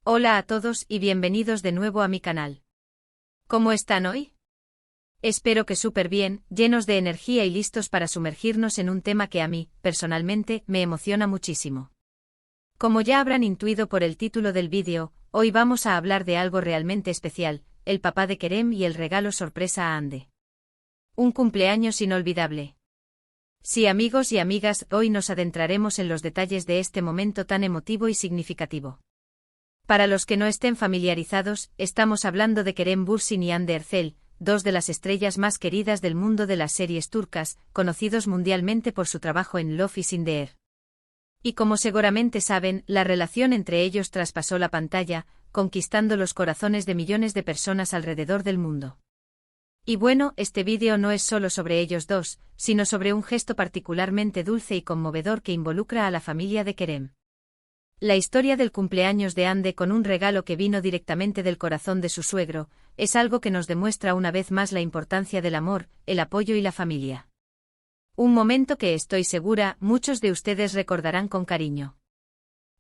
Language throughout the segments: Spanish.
Hola a todos y bienvenidos de nuevo a mi canal. ¿Cómo están hoy? Espero que súper bien, llenos de energía y listos para sumergirnos en un tema que a mí, personalmente, me emociona muchísimo. Como ya habrán intuido por el título del vídeo, hoy vamos a hablar de algo realmente especial, el papá de Kerem y el regalo sorpresa a Hande. Un cumpleaños inolvidable. Sí, amigos y amigas, hoy nos adentraremos en los detalles de este momento tan emotivo y significativo. Para los que no estén familiarizados, estamos hablando de Kerem Bürsin y Hande Erçel, dos de las estrellas más queridas del mundo de las series turcas, conocidos mundialmente por su trabajo en Love is in the Air. Y como seguramente saben, la relación entre ellos traspasó la pantalla, conquistando los corazones de millones de personas alrededor del mundo. Y bueno, este vídeo no es solo sobre ellos dos, sino sobre un gesto particularmente dulce y conmovedor que involucra a la familia de Kerem. La historia del cumpleaños de Hande con un regalo que vino directamente del corazón de su suegro, es algo que nos demuestra una vez más la importancia del amor, el apoyo y la familia. Un momento que estoy segura, muchos de ustedes recordarán con cariño.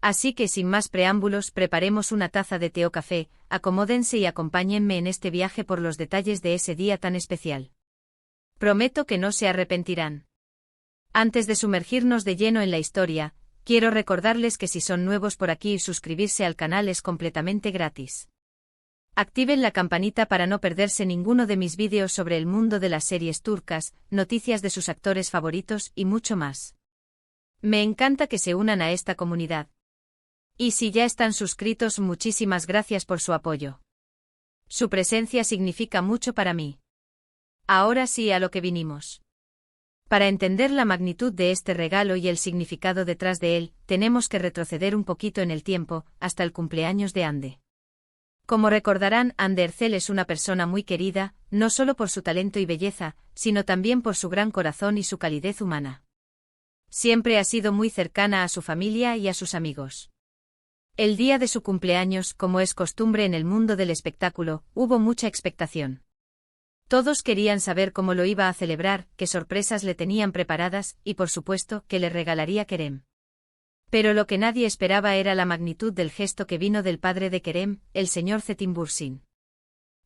Así que sin más preámbulos, preparemos una taza de té o café, acomódense y acompáñenme en este viaje por los detalles de ese día tan especial. Prometo que no se arrepentirán. Antes de sumergirnos de lleno en la historia, quiero recordarles que si son nuevos por aquí, suscribirse al canal es completamente gratis. Activen la campanita para no perderse ninguno de mis vídeos sobre el mundo de las series turcas, noticias de sus actores favoritos y mucho más. Me encanta que se unan a esta comunidad. Y si ya están suscritos, muchísimas gracias por su apoyo. Su presencia significa mucho para mí. Ahora sí a lo que vinimos. Para entender la magnitud de este regalo y el significado detrás de él, tenemos que retroceder un poquito en el tiempo, hasta el cumpleaños de Hande. Como recordarán, Hande Erçel es una persona muy querida, no solo por su talento y belleza, sino también por su gran corazón y su calidez humana. Siempre ha sido muy cercana a su familia y a sus amigos. El día de su cumpleaños, como es costumbre en el mundo del espectáculo, hubo mucha expectación. Todos querían saber cómo lo iba a celebrar, qué sorpresas le tenían preparadas, y por supuesto, qué le regalaría Kerem. Pero lo que nadie esperaba era la magnitud del gesto que vino del padre de Kerem, el señor Cetin Bürsin.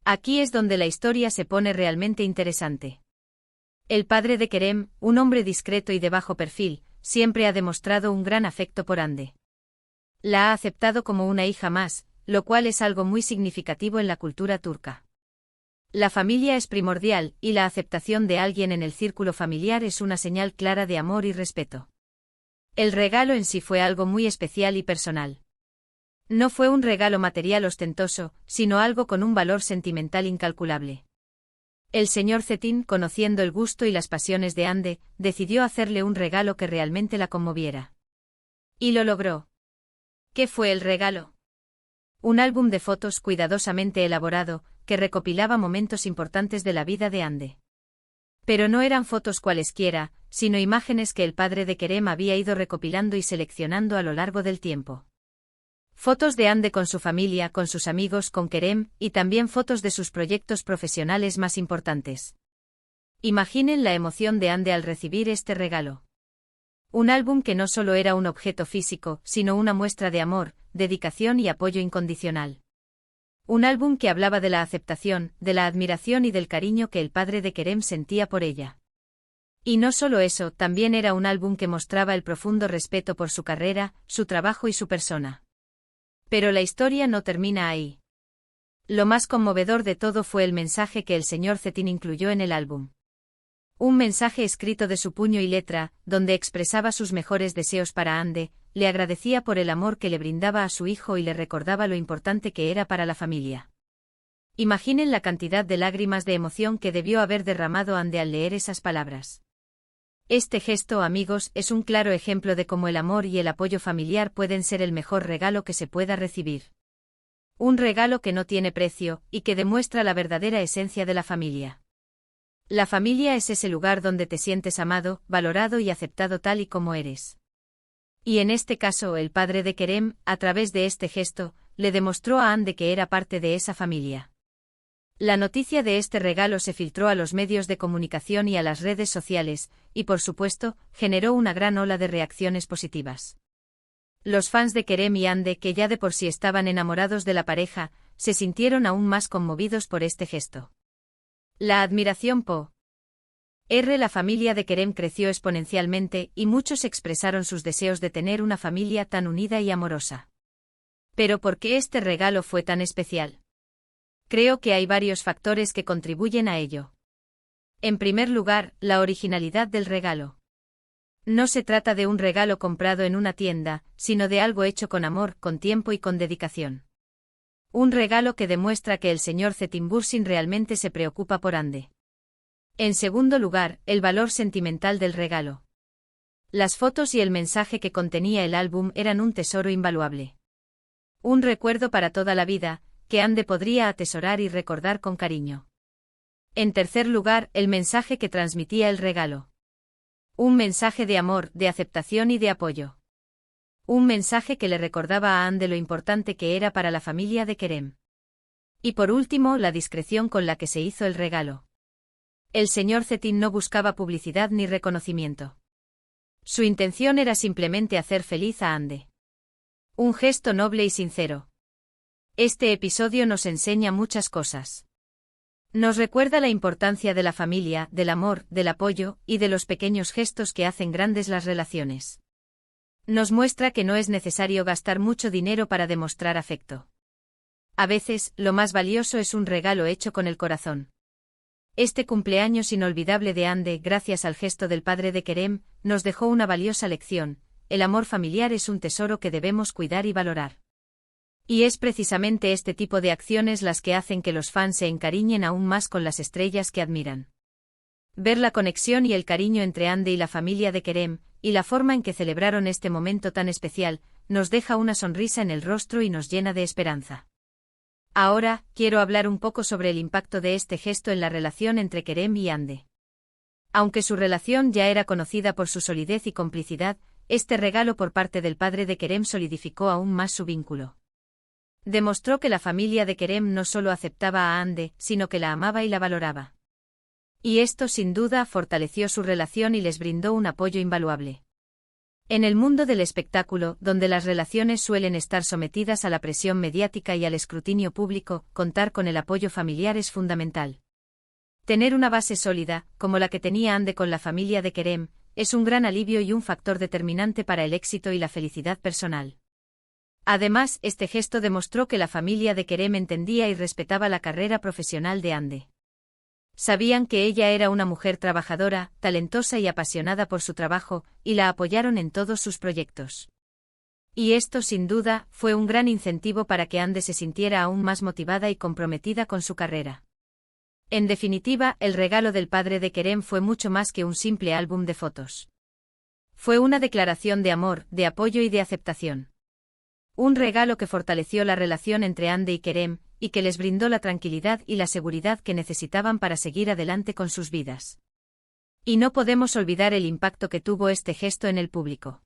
Aquí es donde la historia se pone realmente interesante. El padre de Kerem, un hombre discreto y de bajo perfil, siempre ha demostrado un gran afecto por Hande. La ha aceptado como una hija más, lo cual es algo muy significativo en la cultura turca. La familia es primordial, y la aceptación de alguien en el círculo familiar es una señal clara de amor y respeto. El regalo en sí fue algo muy especial y personal. No fue un regalo material ostentoso, sino algo con un valor sentimental incalculable. El señor Cetin, conociendo el gusto y las pasiones de Hande, decidió hacerle un regalo que realmente la conmoviera. Y lo logró. ¿Qué fue el regalo? Un álbum de fotos cuidadosamente elaborado, que recopilaba momentos importantes de la vida de Hande. Pero no eran fotos cualesquiera, sino imágenes que el padre de Kerem había ido recopilando y seleccionando a lo largo del tiempo. Fotos de Hande con su familia, con sus amigos, con Kerem, y también fotos de sus proyectos profesionales más importantes. Imaginen la emoción de Hande al recibir este regalo. Un álbum que no solo era un objeto físico, sino una muestra de amor, dedicación y apoyo incondicional. Un álbum que hablaba de la aceptación, de la admiración y del cariño que el padre de Kerem sentía por ella. Y no solo eso, también era un álbum que mostraba el profundo respeto por su carrera, su trabajo y su persona. Pero la historia no termina ahí. Lo más conmovedor de todo fue el mensaje que el señor Cetin incluyó en el álbum. Un mensaje escrito de su puño y letra, donde expresaba sus mejores deseos para Hande, le agradecía por el amor que le brindaba a su hijo y le recordaba lo importante que era para la familia. Imaginen la cantidad de lágrimas de emoción que debió haber derramado Hande al leer esas palabras. Este gesto, amigos, es un claro ejemplo de cómo el amor y el apoyo familiar pueden ser el mejor regalo que se pueda recibir. Un regalo que no tiene precio, y que demuestra la verdadera esencia de la familia. La familia es ese lugar donde te sientes amado, valorado y aceptado tal y como eres. Y en este caso el padre de Kerem, a través de este gesto, le demostró a Hande que era parte de esa familia. La noticia de este regalo se filtró a los medios de comunicación y a las redes sociales, y por supuesto, generó una gran ola de reacciones positivas. Los fans de Kerem y Hande, que ya de por sí estaban enamorados de la pareja, se sintieron aún más conmovidos por este gesto. La admiración por la familia de Kerem creció exponencialmente y muchos expresaron sus deseos de tener una familia tan unida y amorosa. Pero ¿por qué este regalo fue tan especial? Creo que hay varios factores que contribuyen a ello. En primer lugar, la originalidad del regalo. No se trata de un regalo comprado en una tienda, sino de algo hecho con amor, con tiempo y con dedicación. Un regalo que demuestra que el señor Cetinbursin realmente se preocupa por Hande. En segundo lugar, el valor sentimental del regalo. Las fotos y el mensaje que contenía el álbum eran un tesoro invaluable. Un recuerdo para toda la vida, que Hande podría atesorar y recordar con cariño. En tercer lugar, el mensaje que transmitía el regalo. Un mensaje de amor, de aceptación y de apoyo. Un mensaje que le recordaba a Hande lo importante que era para la familia de Kerem. Y por último, la discreción con la que se hizo el regalo. El señor Cetin no buscaba publicidad ni reconocimiento. Su intención era simplemente hacer feliz a Hande. Un gesto noble y sincero. Este episodio nos enseña muchas cosas. Nos recuerda la importancia de la familia, del amor, del apoyo, y de los pequeños gestos que hacen grandes las relaciones. Nos muestra que no es necesario gastar mucho dinero para demostrar afecto. A veces, lo más valioso es un regalo hecho con el corazón. Este cumpleaños inolvidable de Hande, gracias al gesto del padre de Kerem, nos dejó una valiosa lección: el amor familiar es un tesoro que debemos cuidar y valorar. Y es precisamente este tipo de acciones las que hacen que los fans se encariñen aún más con las estrellas que admiran. Ver la conexión y el cariño entre Hande y la familia de Kerem, y la forma en que celebraron este momento tan especial, nos deja una sonrisa en el rostro y nos llena de esperanza. Ahora, quiero hablar un poco sobre el impacto de este gesto en la relación entre Kerem y Hande. Aunque su relación ya era conocida por su solidez y complicidad, este regalo por parte del padre de Kerem solidificó aún más su vínculo. Demostró que la familia de Kerem no solo aceptaba a Hande, sino que la amaba y la valoraba. Y esto sin duda fortaleció su relación y les brindó un apoyo invaluable. En el mundo del espectáculo, donde las relaciones suelen estar sometidas a la presión mediática y al escrutinio público, contar con el apoyo familiar es fundamental. Tener una base sólida, como la que tenía Hande con la familia de Kerem, es un gran alivio y un factor determinante para el éxito y la felicidad personal. Además, este gesto demostró que la familia de Kerem entendía y respetaba la carrera profesional de Hande. Sabían que ella era una mujer trabajadora, talentosa y apasionada por su trabajo, y la apoyaron en todos sus proyectos. Y esto, sin duda, fue un gran incentivo para que Hande se sintiera aún más motivada y comprometida con su carrera. En definitiva, el regalo del padre de Kerem fue mucho más que un simple álbum de fotos. Fue una declaración de amor, de apoyo y de aceptación. Un regalo que fortaleció la relación entre Hande y Kerem, y que les brindó la tranquilidad y la seguridad que necesitaban para seguir adelante con sus vidas. Y no podemos olvidar el impacto que tuvo este gesto en el público.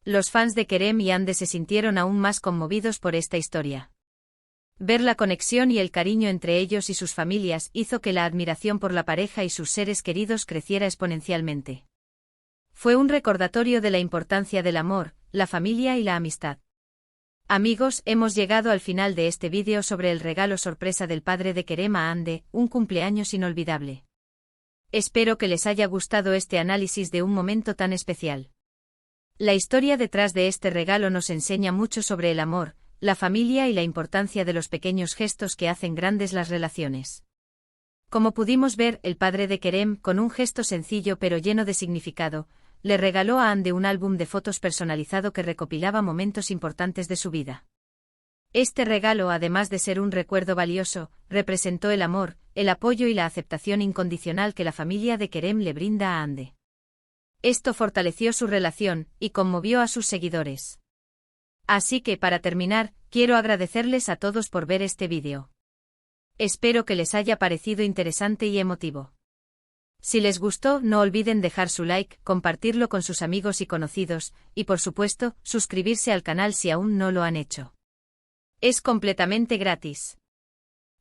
Los fans de Kerem y Hande se sintieron aún más conmovidos por esta historia. Ver la conexión y el cariño entre ellos y sus familias hizo que la admiración por la pareja y sus seres queridos creciera exponencialmente. Fue un recordatorio de la importancia del amor, la familia y la amistad. Amigos, hemos llegado al final de este vídeo sobre el regalo sorpresa del padre de Kerem a Hande, un cumpleaños inolvidable. Espero que les haya gustado este análisis de un momento tan especial. La historia detrás de este regalo nos enseña mucho sobre el amor, la familia y la importancia de los pequeños gestos que hacen grandes las relaciones. Como pudimos ver, el padre de Kerem, con un gesto sencillo pero lleno de significado, le regaló a Hande un álbum de fotos personalizado que recopilaba momentos importantes de su vida. Este regalo, además de ser un recuerdo valioso, representó el amor, el apoyo y la aceptación incondicional que la familia de Kerem le brinda a Hande. Esto fortaleció su relación y conmovió a sus seguidores. Así que, para terminar, quiero agradecerles a todos por ver este vídeo. Espero que les haya parecido interesante y emotivo. Si les gustó, no olviden dejar su like, compartirlo con sus amigos y conocidos, y por supuesto, suscribirse al canal si aún no lo han hecho. Es completamente gratis.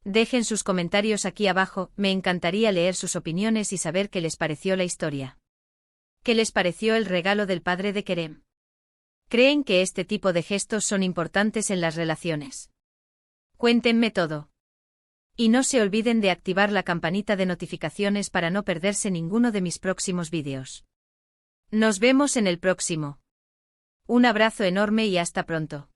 Dejen sus comentarios aquí abajo, me encantaría leer sus opiniones y saber qué les pareció la historia. ¿Qué les pareció el regalo del padre de Kerem? Creen que este tipo de gestos son importantes en las relaciones. Cuéntenme todo. Y no se olviden de activar la campanita de notificaciones para no perderse ninguno de mis próximos vídeos. Nos vemos en el próximo. Un abrazo enorme y hasta pronto.